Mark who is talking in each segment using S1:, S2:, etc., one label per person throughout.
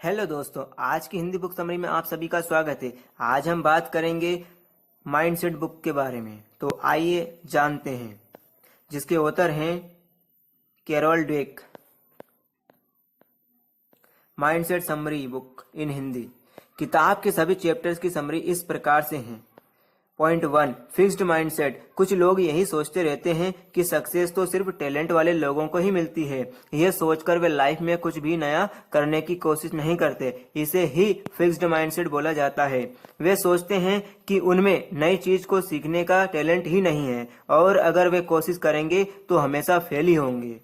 S1: Hello दोस्तों, आज की हिंदी बुक समरी में आप सभी का स्वागत है। आज हम बात करेंगे माइंडसेट बुक के बारे में। तो आइए जानते हैं, जिसके ऑथर हैं Carol Dweck. Mindset summary book in Hindi. किताब के सभी चैप्टर्स की समरी इस प्रकार से हैं। Point 1, fixed mindset. कुछ लोग यही सोचते रहते हैं कि सक्सेस तो सिर्फ टैलेंट वाले लोगों को ही मिलती है। यह सोचकर वे लाइफ में कुछ भी नया करने की कोशिश नहीं करते। इसे ही फिक्स्ड माइंडसेट बोला जाता है। वे सोचते हैं कि उनमें नई चीज को सीखने का टैलेंट ही नहीं है और अगर वे कोशिश करेंगे तो हमेशा फेल ही होंगे।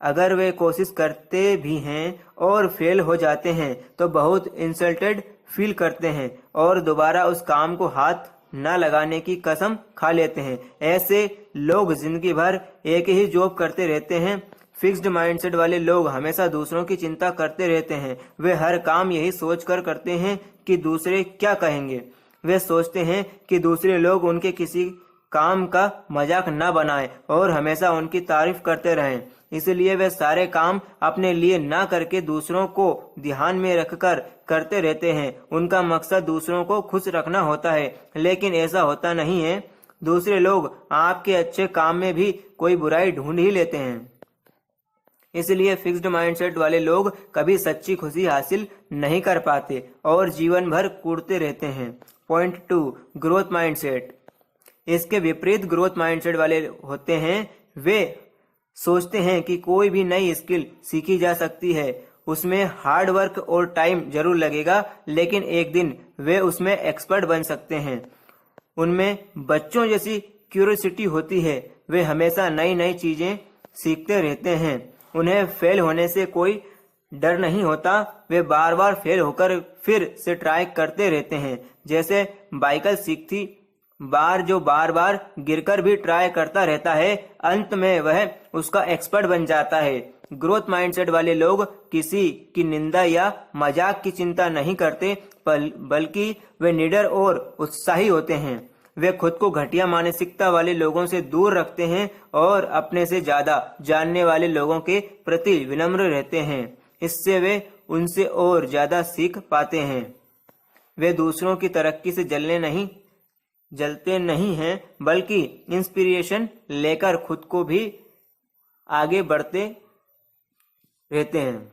S1: अगर वे कोशिश करते भी हैं और फेल हो जाते हैं तो बहुत इंसल्टेड फील करते हैं और दोबारा उस काम को हाथ न लगाने की कसम खा लेते हैं। ऐसे लोग जिंदगी भर एक ही जॉब करते रहते हैं। फिक्स्ड माइंडसेट वाले लोग हमेशा दूसरों की चिंता करते रहते हैं। वे हर काम यही सोचकर करते हैं कि दूसरे क्या कहेंगे। वे सोचते हैं कि दूसरे लोग उनके किसी काम का मजाक न बनाएं और हमेशा उनकी तारीफ करते रहें। इसलिए वे सारे काम अपने लिए न करके दूसरों को ध्यान में रखकर करते रहते हैं। उनका मकसद दूसरों को खुश रखना होता है, लेकिन ऐसा होता नहीं है। दूसरे लोग आपके अच्छे काम में भी कोई बुराई ढूंढ ही लेते हैं। इसलिए फिक्स्ड माइंडसेट वाले लोग कभी सच्ची खुशी हासिल नहीं कर पाते और जीवन भर कूदते रहते हैं। Point 2, growth mindset. इसके विपरीत ग्रोथ माइंडसेट वाले होते हैं। वे सोचते हैं कि कोई भी नई स्किल सीखी जा सकती है। उसमें हार्ड वर्क और टाइम जरूर लगेगा, लेकिन एक दिन वे उसमें एक्सपर्ट बन सकते हैं। उनमें बच्चों जैसी क्यूरियोसिटी होती है। वे हमेशा नई नई चीजें सीखते रहते हैं। उन्हें फेल होने से कोई डर नहीं होता। वे बार बार फेल होकर फिर से ट्राई करते रहते हैं। जैसे बाइकल सीखती बार जो बार बार गिरकर भी ट्राई करता रहता है, अंत में वह उसका एक्सपर्ट बन जाता है। ग्रोथ माइंडसेट वाले लोग किसी की निंदा या मजाक की चिंता नहीं करते, बल्कि वे निडर और उत्साही होते हैं। वे खुद को घटिया मानसिकता वाले लोगों से दूर रखते हैं और अपने से ज्यादा जानने वाले लोगों के प्रति विनम्र रहते हैं। इससे वे उनसे और ज्यादा सीख पाते हैं। वे दूसरों की तरक्की से जलते नहीं हैं, बल्कि इंस्पिरेशन लेकर खुद को भी आगे बढ़ते रहते हैं।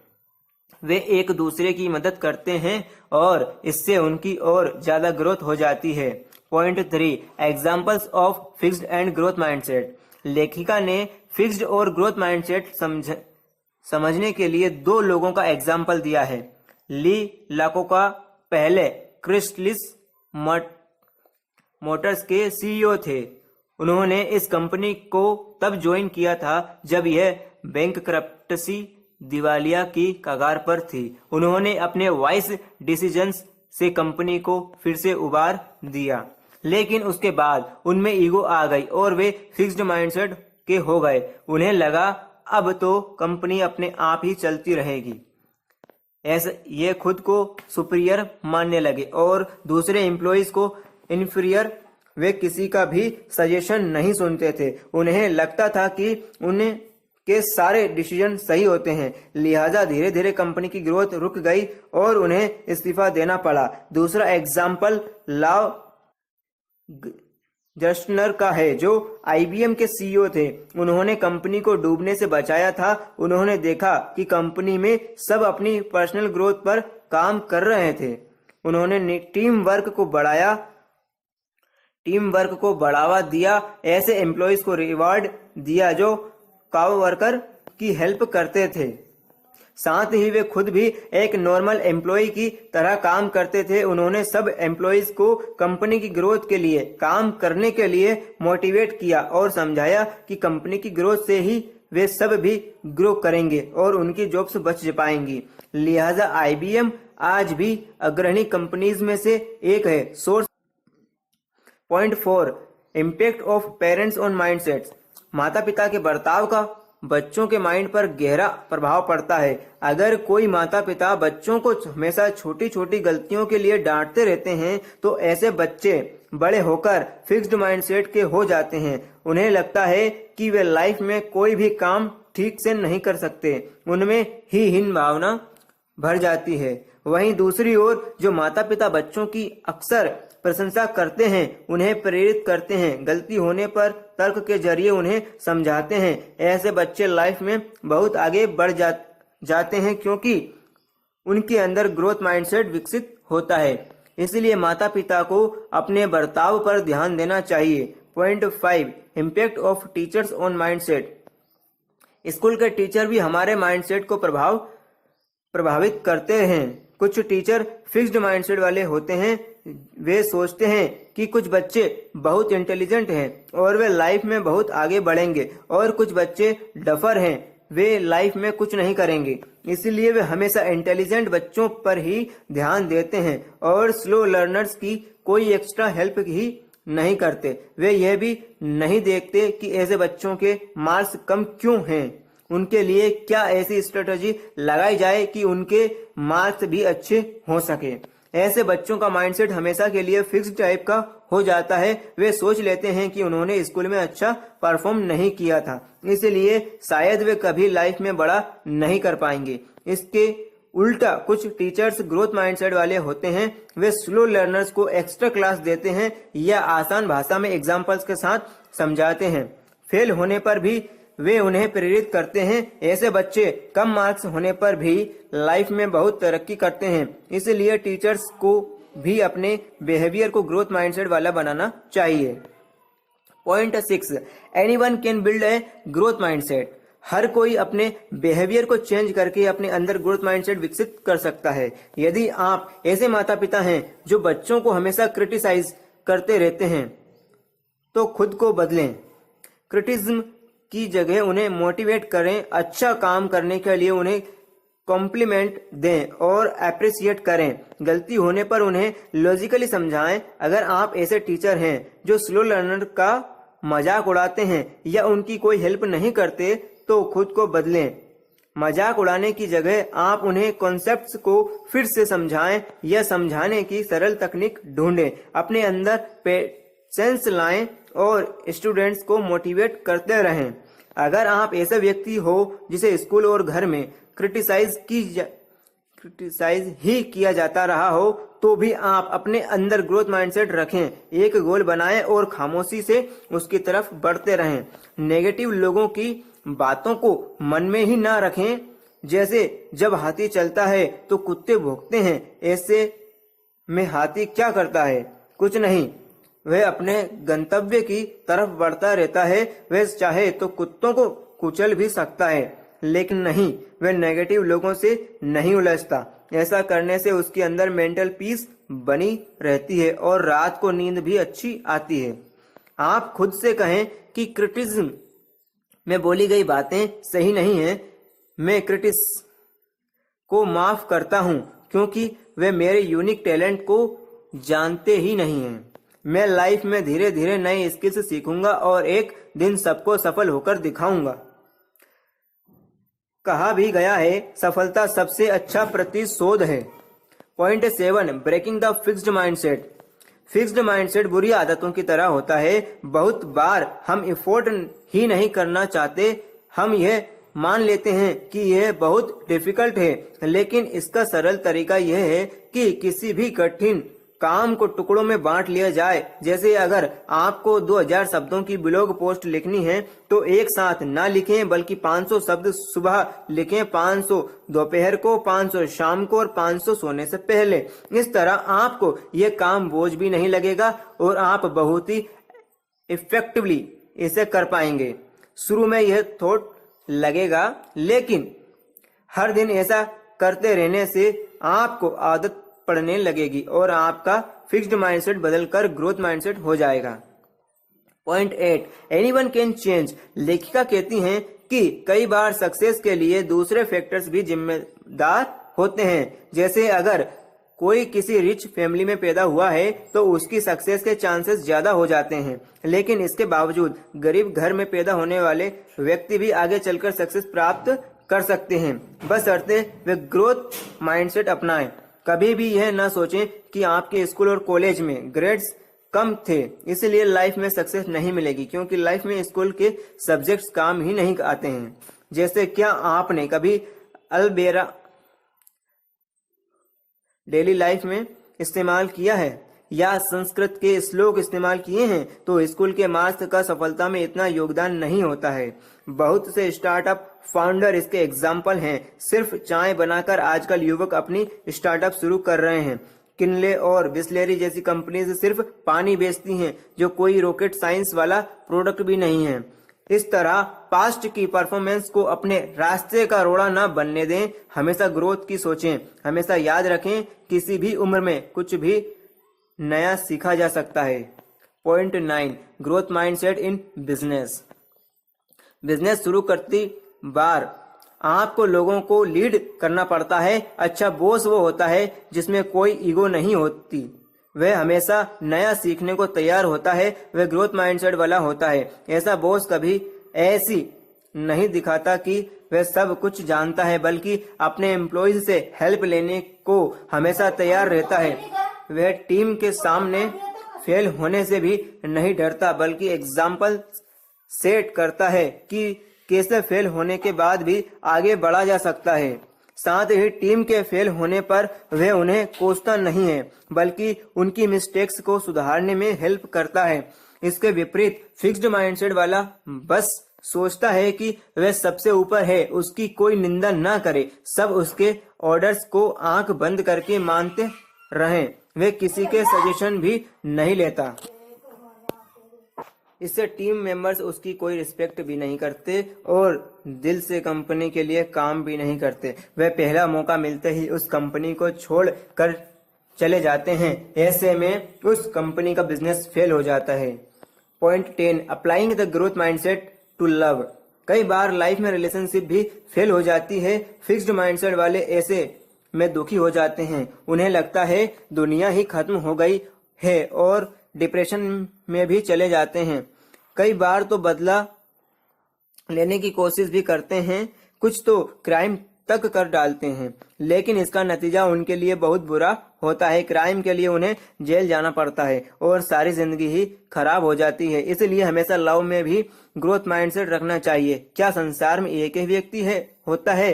S1: वे एक दूसरे की मदद करते हैं और इससे उनकी और ज्यादा ग्रोथ हो जाती है। Point 3, examples of fixed and growth mindset. लेखिका ने फिक्स्ड और ग्रोथ माइंडसेट समझने के लिए 2 लोगों का एग्जाम्पल दिया है। ली लाकोका पहले क्रिस्टलिस मोटर्स के सीईओ थे। उन्होंने इस कंपनी को तब ज्वाइन किया था जब यह बैंकक्रप्टसी दिवालिया की कगार पर थी। उन्होंने अपने वाइस डिसीजंस से कंपनी को फिर से उबार दिया, लेकिन उसके बाद उनमें ईगो आ गई और वे फिक्स्ड माइंडसेट के हो गए। उन्हें लगा अब तो कंपनी अपने आप ही चलती रहेगी। ऐसे ये खुद को सुपीरियर मानने लगे और दूसरे एम्प्लॉइज को इन्फीरियर। वे किसी का भी सजेशन नहीं सुनते थे। उन्हें लगता था कि उन्हें के सारे डिसीजन सही होते हैं। लिहाजा धीरे धीरे कंपनी की ग्रोथ रुक गई और उन्हें इस्तीफा देना पड़ा। दूसरा एग्जाम्पल लाव जस्टनर का है, जो आईबीएम के सीईओ थे। उन्होंने कंपनी को डूबने से बचाया था। उन्होंने देखा कि कंपनी में सब अपनी पर्सनल ग्रोथ पर काम कर रहे थे। उन्होंने टीम वर्क को बढ़ावा दिया। ऐसे एम्प्लॉइज को रिवार्ड दिया जो कोवर्कर की हेल्प करते थे। साथ ही वे खुद भी एक नॉर्मल एम्प्लॉय की तरह काम करते थे। उन्होंने सब एम्प्लॉइज को कंपनी की ग्रोथ के लिए काम करने के लिए मोटिवेट किया और समझाया कि कंपनी की ग्रोथ से ही वे सब भी ग्रो करेंगे और उनकी जॉब्स बच पाएंगी। लिहाजा आईबीएम आज भी अग्रणी कंपनीज में से एक है। Source. Point 4, impact of parents on mindsets. माता पिता के बर्ताव का बच्चों के माइंड पर गहरा प्रभाव पड़ता है। अगर कोई माता पिता बच्चों को हमेशा छोटी छोटी गलतियों के लिए डांटते रहते हैं तो ऐसे बच्चे बड़े होकर फिक्स्ड माइंडसेट के हो जाते हैं। उन्हें लगता है कि वे लाइफ में कोई भी काम ठीक से नहीं कर सकते। उनमें ही हीन भावना भर जाती है। वहीं दूसरी ओर जो माता पिता बच्चों की अक्सर प्रशंसा करते हैं, उन्हें प्रेरित करते हैं, गलती होने पर तर्क के जरिए उन्हें समझाते हैं, ऐसे बच्चे लाइफ में बहुत आगे बढ़ जाते हैं क्योंकि उनके अंदर ग्रोथ माइंडसेट विकसित होता है। इसलिए माता पिता को अपने बर्ताव पर ध्यान देना चाहिए। Point 5, impact of teachers on mindset. School के टीचर भी हमारे माइंडसेट को प्रभावित करते हैं। कुछ टीचर फिक्स्ड माइंडसेट वाले होते हैं। वे सोचते हैं कि कुछ बच्चे बहुत इंटेलिजेंट हैं और वे लाइफ में बहुत आगे बढ़ेंगे, और कुछ बच्चे डफर हैं, वे लाइफ में कुछ नहीं करेंगे। इसलिए वे हमेशा इंटेलिजेंट बच्चों पर ही ध्यान देते हैं और स्लो लर्नर्स की कोई एक्स्ट्रा हेल्प ही नहीं करते। वे यह भी नहीं देखते कि ऐसे बच्चों के मार्क्स कम क्यों हैं। उनके लिए क्या ऐसी स्ट्रेटजी लगाई जाए कि उनके मार्क्स भी अच्छे हो सके। ऐसे बच्चों का माइंडसेट हमेशा के लिए फिक्स्ड टाइप का हो जाता है। वे सोच लेते हैं कि उन्होंने स्कूल में अच्छा परफॉर्म नहीं किया था, इसलिए शायद वे कभी लाइफ में बड़ा नहीं कर पाएंगे। इसके उल्टा कुछ टीचर्स ग्रोथ माइंडसेट वाले होते हैं। वे स्लो लर्नर्स को एक्स्ट्रा क्लास देते हैं या आसान भाषा में एग्जाम्पल्स के साथ समझाते हैं। फेल होने पर भी वे उन्हें प्रेरित करते हैं। ऐसे बच्चे कम मार्क्स होने पर भी लाइफ में बहुत तरक्की करते हैं। इसलिए टीचर्स को भी अपने बिहेवियर को ग्रोथ माइंडसेट वाला बनाना चाहिए। Point 6, anyone can build a growth mindset. हर कोई अपने बिहेवियर को चेंज करके अपने अंदर ग्रोथ माइंडसेट विकसित कर सकता है। यदि आप ऐसे माता पिता हैं जो बच्चों को हमेशा क्रिटिसाइज करते रहते हैं, तो खुद को बदलें। क्रिटिसिज्म की जगह उन्हें मोटिवेट करें। अच्छा काम करने के लिए उन्हें कॉम्प्लीमेंट दें और अप्रिशिएट करें। गलती होने पर उन्हें लॉजिकली समझाएं। अगर आप ऐसे टीचर हैं जो स्लो लर्नर का मजाक उड़ाते हैं या उनकी कोई हेल्प नहीं करते, तो खुद को बदलें। मजाक उड़ाने की जगह आप उन्हें कॉन्सेप्ट्स को फिर से समझाएं या समझाने की सरल तकनीक ढूंढें। अपने अंदर पेशेंस लाएं और स्टूडेंट्स को मोटिवेट करते रहें। अगर आप ऐसे व्यक्ति हो जिसे स्कूल और घर में क्रिटिसाइज ही किया जाता रहा हो, तो भी आप अपने अंदर ग्रोथ माइंडसेट रखें। एक गोल बनाएं और खामोशी से उसकी तरफ बढ़ते रहें। नेगेटिव लोगों की बातों को मन में ही ना रखें। जैसे जब हाथी चलता है तो कुत्ते भौंकते हैं, ऐसे में हाथी क्या करता है? कुछ नहीं, वह अपने गंतव्य की तरफ बढ़ता रहता है। वह चाहे तो कुत्तों को कुचल भी सकता है, लेकिन नहीं, वह नेगेटिव लोगों से नहीं उलझता। ऐसा करने से उसके अंदर मेंटल पीस बनी रहती है और रात को नींद भी अच्छी आती है। आप खुद से कहें कि क्रिटिसिज्म में बोली गई बातें सही नहीं हैं। मैं क्रिटिक्स को माफ करता हूं क्योंकि वे मेरे यूनिक टैलेंट को जानते ही नहीं हैं। मैं लाइफ में धीरे धीरे नए स्किल्स सीखूंगा और एक दिन सबको सफल होकर दिखाऊंगा। कहा भी गया है, सफलता सबसे अच्छा प्रतिशोध है। Point 7, breaking the fixed mindset. Fixed mindset बुरी आदतों की तरह होता है। बहुत बार हम एफर्ट ही नहीं करना चाहते। हम यह मान लेते हैं कि यह बहुत डिफिकल्ट है, लेकिन इसका सरल तरीका यह है कि किसी भी कठिन काम को टुकड़ों में बांट लिया जाए। जैसे अगर आपको 2000 शब्दों की ब्लॉग पोस्ट लिखनी है, तो एक साथ ना लिखें, बल्कि 500 शब्द सुबह लिखें, 500 दोपहर को, 500 शाम को और 500 सोने से पहले। इस तरह आपको यह काम बोझ भी नहीं लगेगा और आप बहुत ही इफेक्टिवली इसे कर पाएंगे। शुरू में यह थोड़ा लगेगा, लेकिन हर दिन ऐसा करते रहने से आपको आदत पड़ने लगेगी और आपका फिक्स्ड माइंडसेट बदलकर ग्रोथ माइंडसेट हो जाएगा। Point 8, anyone can change. लेखिका कहती हैं कि कई बार सक्सेस के लिए दूसरे फैक्टर्स भी जिम्मेदार होते हैं। जैसे अगर कोई किसी रिच फैमिली में पैदा हुआ है तो उसकी सक्सेस के चांसेस ज्यादा हो जाते हैं, लेकिन इसके बावजूद गरीब घर में पैदा होने वाले व्यक्ति भी आगे चलकर सक्सेस प्राप्त कर सकते हैं, बशर्ते वे ग्रोथ माइंडसेट अपनाएं। कभी भी यह न सोचें कि आपके स्कूल और कॉलेज में ग्रेड्स कम थे, इसलिए लाइफ में सक्सेस नहीं मिलेगी, क्योंकि लाइफ में स्कूल के सब्जेक्ट्स काम ही नहीं आते हैं। जैसे क्या आपने कभी अलबेरा डेली लाइफ में इस्तेमाल किया है या संस्कृत के श्लोक इस्तेमाल किए हैं, तो स्कूल के मार्क्स का सफलता में इतना योगदान नहीं होता है। बहुत से स्टार्टअप फाउंडर इसके एग्जाम्पल हैं। सिर्फ चाय बनाकर आजकल युवक अपनी स्टार्टअप शुरू कर रहे हैं। किनले और बिस्लेरी जैसी कंपनीज सिर्फ पानी बेचती हैं, जो कोई रॉकेट साइंस वाला प्रोडक्ट भी नहीं है। इस तरह पास्ट की परफॉर्मेंस को अपने रास्ते का रोड़ा न बनने दें, हमेशा ग्रोथ की सोचें। हमेशा याद रखें, किसी भी उम्र में कुछ भी नया सीखा जा सकता है। Point 9, growth mindset in business. Business शुरू करती बार आपको लोगों को लीड करना पड़ता है। अच्छा बॉस वो होता है जिसमें कोई ईगो नहीं होती, वह हमेशा नया सीखने को तैयार होता है, वह ग्रोथ माइंडसेट वाला होता है। ऐसा बॉस कभी ऐसी नहीं दिखाता कि वह सब कुछ जानता है, बल्कि अपने एम्प्लॉयज से हेल्प लेने को हमेशा तैयार रहता है। वह टीम के सामने फेल होने से भी नहीं डरता, बल्कि एग्जाम्पल सेट करता है कि कैसे फेल होने के बाद भी आगे बढ़ा जा सकता है। साथ ही टीम के फेल होने पर वह उन्हें कोसता नहीं है, बल्कि उनकी मिस्टेक्स को सुधारने में हेल्प करता है। इसके विपरीत फिक्स्ड माइंडसेट वाला बस सोचता है कि वह सबसे ऊपर है, उसकी कोई निंदा न करे, सब उसके ऑर्डर्स को आंख बंद करके मानते रहें, वह किसी के सजेशन भी नहीं लेता। इससे टीम मेंबर्स उसकी कोई रिस्पेक्ट भी नहीं करते और दिल से कंपनी के लिए काम भी नहीं करते। वह पहला मौका मिलते ही उस कंपनी को छोड़ कर चले जाते हैं। ऐसे में उस कंपनी का बिजनेस फेल हो जाता है। Point 10, applying the growth mindset to love. कई बार लाइफ में रिलेशनशिप भी फेल हो जाती है। फिक्स्ड माइंडसेट वाले ऐसे में दुखी हो जाते हैं। उन्हें लगता है दुनिया ही खत्म हो गई है और डिप्रेशन में भी चले जाते हैं। कई बार तो बदला लेने की कोशिश भी करते हैं, कुछ तो क्राइम तक कर डालते हैं, लेकिन इसका नतीजा उनके लिए बहुत बुरा होता है। क्राइम के लिए उन्हें जेल जाना पड़ता है और सारी जिंदगी ही खराब हो जाती है। इसलिए हमेशा लव में भी ग्रोथ माइंडसेट रखना चाहिए। क्या संसार में एक ही व्यक्ति होता है?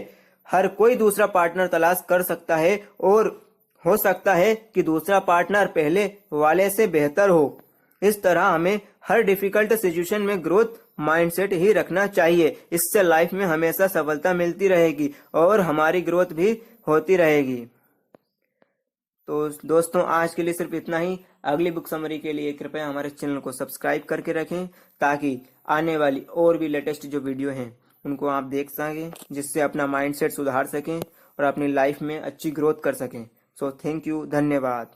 S1: हर कोई दूसरा पार्टनर तलाश कर सकता है और हो सकता है कि दूसरा पार्टनर पहले वाले से बेहतर हो। इस तरह हमें हर डिफिकल्ट सिचुएशन में ग्रोथ माइंडसेट ही रखना चाहिए। इससे लाइफ में हमेशा सफलता मिलती रहेगी और हमारी ग्रोथ भी होती रहेगी। तो दोस्तों आज के लिए सिर्फ इतना ही। अगली बुक समरी के लिए कृपया हमारे चैनल को सब्सक्राइब करके रखें, ताकि आने वाली और भी लेटेस्ट जो वीडियो हैं उनको आप देख सकें, जिससे अपना माइंडसेट सुधार सकें और अपनी लाइफ में अच्छी ग्रोथ कर सकें। सो थैंक यू, धन्यवाद।